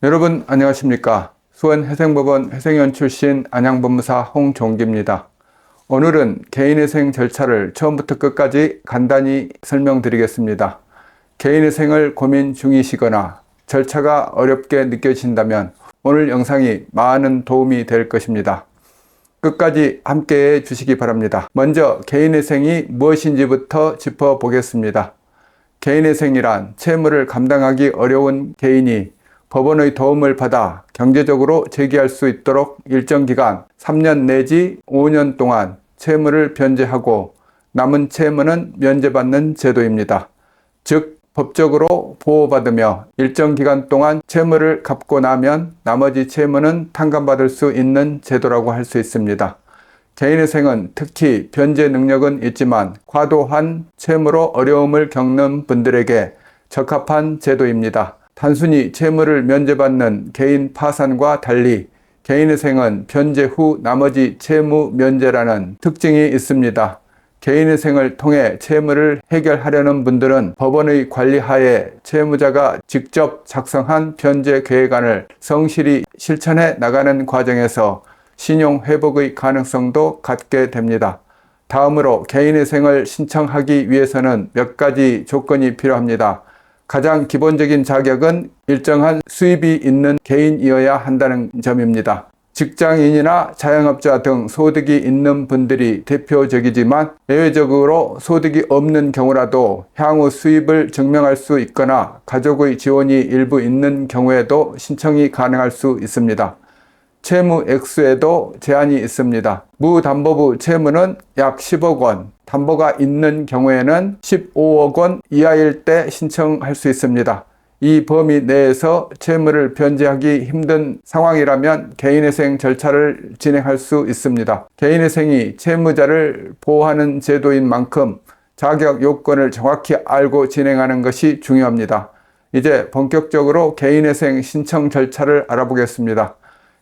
여러분 안녕하십니까? 수원회생법원 회생위원 출신 안양법무사 홍종기입니다. 오늘은 개인회생 절차를 처음부터 끝까지 간단히 설명드리겠습니다. 개인회생을 고민 중이시거나 절차가 어렵게 느껴진다면 오늘 영상이 많은 도움이 될 것입니다. 끝까지 함께해 주시기 바랍니다. 먼저 개인회생이 무엇인지부터 짚어보겠습니다. 개인회생이란 채무를 감당하기 어려운 개인이 법원의 도움을 받아 경제적으로 재기할 수 있도록 일정 기간 3년 내지 5년 동안 채무를 변제하고 남은 채무는 면제받는 제도입니다. 즉 법적으로 보호받으며 일정 기간 동안 채무를 갚고 나면 나머지 채무는 탕감받을 수 있는 제도라고 할 수 있습니다. 개인회생은 특히 변제 능력은 있지만 과도한 채무로 어려움을 겪는 분들에게 적합한 제도입니다. 단순히 채무를 면제받는 개인 파산과 달리 개인회생은 변제 후 나머지 채무 면제라는 특징이 있습니다. 개인회생을 통해 채무를 해결하려는 분들은 법원의 관리하에 채무자가 직접 작성한 변제 계획안을 성실히 실천해 나가는 과정에서 신용 회복의 가능성도 갖게 됩니다. 다음으로 개인회생을 신청하기 위해서는 몇 가지 조건이 필요합니다. 가장 기본적인 자격은 일정한 수입이 있는 개인이어야 한다는 점입니다. 직장인이나 자영업자 등 소득이 있는 분들이 대표적이지만 예외적으로 소득이 없는 경우라도 향후 수입을 증명할 수 있거나 가족의 지원이 일부 있는 경우에도 신청이 가능할 수 있습니다. 채무 액수에도 제한이 있습니다. 무담보부 채무는 약 10억 원, 담보가 있는 경우에는 15억 원 이하일 때 신청할 수 있습니다. 이 범위 내에서 채무를 변제하기 힘든 상황이라면 개인회생 절차를 진행할 수 있습니다. 개인회생이 채무자를 보호하는 제도인 만큼 자격 요건을 정확히 알고 진행하는 것이 중요합니다. 이제 본격적으로 개인회생 신청 절차를 알아보겠습니다.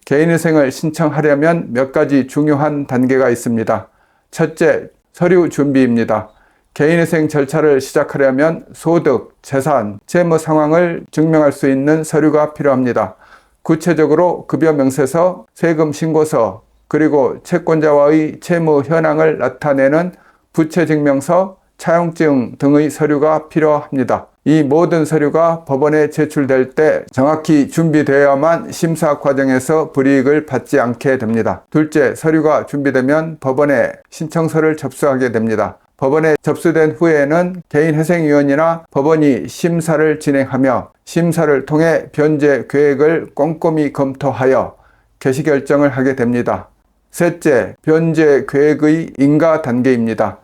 개인회생을 신청하려면 몇 가지 중요한 단계가 있습니다. 첫째, 서류 준비입니다. 개인회생 절차를 시작하려면 소득, 재산, 채무 상황을 증명할 수 있는 서류가 필요합니다. 구체적으로 급여명세서, 세금 신고서, 그리고 채권자와의 채무 현황을 나타내는 부채증명서, 차용증 등의 서류가 필요합니다. 이 모든 서류가 법원에 제출될 때 정확히 준비되어야만 심사 과정에서 불이익을 받지 않게 됩니다. 둘째, 서류가 준비되면 법원에 신청서를 접수하게 됩니다. 법원에 접수된 후에는 개인회생위원이나 법원이 심사를 진행하며 심사를 통해 변제 계획을 꼼꼼히 검토하여 개시결정을 하게 됩니다. 셋째, 변제 계획의 인가 단계입니다.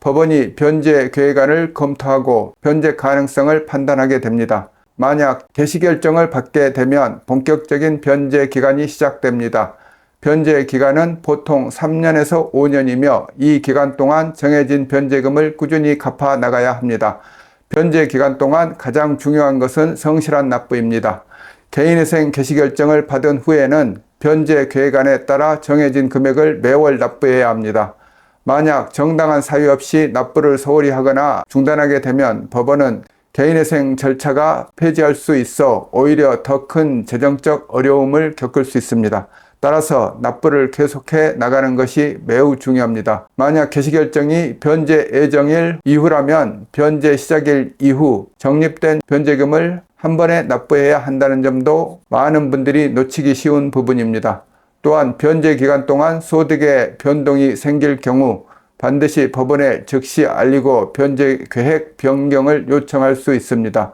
법원이 변제 계획안을 검토하고 변제 가능성을 판단하게 됩니다. 만약 개시결정을 받게 되면 본격적인 변제 기간이 시작됩니다. 변제 기간은 보통 3년에서 5년이며 이 기간 동안 정해진 변제금을 꾸준히 갚아 나가야 합니다. 변제 기간 동안 가장 중요한 것은 성실한 납부입니다. 개인회생 개시결정을 받은 후에는 변제 계획안에 따라 정해진 금액을 매월 납부해야 합니다. 만약 정당한 사유 없이 납부를 소홀히 하거나 중단하게 되면 법원은 개인회생 절차가 폐지할 수 있어 오히려 더 큰 재정적 어려움을 겪을 수 있습니다. 따라서 납부를 계속해 나가는 것이 매우 중요합니다. 만약 개시결정이 변제 예정일 이후라면 변제 시작일 이후 적립된 변제금을 한 번에 납부해야 한다는 점도 많은 분들이 놓치기 쉬운 부분입니다. 또한 변제 기간 동안 소득에 변동이 생길 경우 반드시 법원에 즉시 알리고 변제 계획 변경을 요청할 수 있습니다.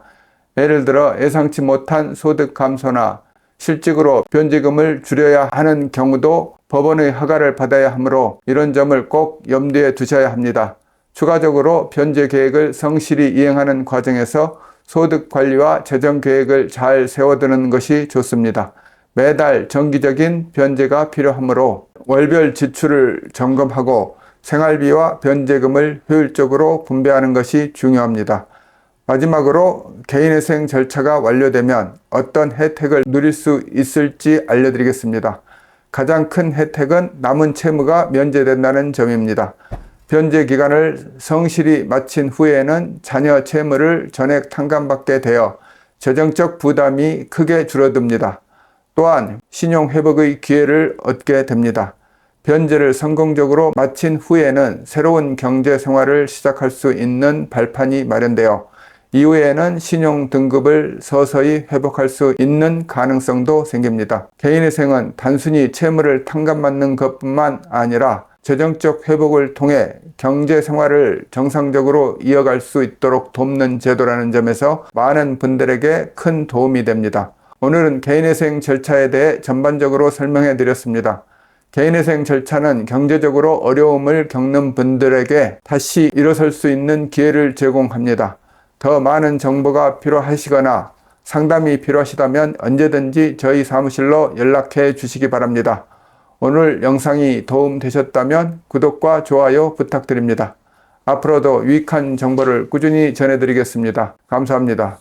예를 들어 예상치 못한 소득 감소나 실직으로 변제금을 줄여야 하는 경우도 법원의 허가를 받아야 하므로 이런 점을 꼭 염두에 두셔야 합니다. 추가적으로 변제 계획을 성실히 이행하는 과정에서 소득 관리와 재정 계획을 잘 세워두는 것이 좋습니다. 매달 정기적인 변제가 필요하므로 월별 지출을 점검하고 생활비와 변제금을 효율적으로 분배하는 것이 중요합니다. 마지막으로 개인회생 절차가 완료되면 어떤 혜택을 누릴 수 있을지 알려드리겠습니다. 가장 큰 혜택은 남은 채무가 면제된다는 점입니다. 변제 기간을 성실히 마친 후에는 자녀 채무를 전액 탕감받게 되어 재정적 부담이 크게 줄어듭니다. 또한 신용회복의 기회를 얻게 됩니다. 변제를 성공적으로 마친 후에는 새로운 경제 생활을 시작할 수 있는 발판이 마련되어 이후에는 신용 등급을 서서히 회복할 수 있는 가능성도 생깁니다. 개인회생은 단순히 채무를 탕감받는 것뿐만 아니라 재정적 회복을 통해 경제 생활을 정상적으로 이어갈 수 있도록 돕는 제도라는 점에서 많은 분들에게 큰 도움이 됩니다. 오늘은 개인회생 절차에 대해 전반적으로 설명해 드렸습니다. 개인회생 절차는 경제적으로 어려움을 겪는 분들에게 다시 일어설 수 있는 기회를 제공합니다. 더 많은 정보가 필요하시거나 상담이 필요하시다면 언제든지 저희 사무실로 연락해 주시기 바랍니다. 오늘 영상이 도움되셨다면 구독과 좋아요 부탁드립니다. 앞으로도 유익한 정보를 꾸준히 전해드리겠습니다. 감사합니다.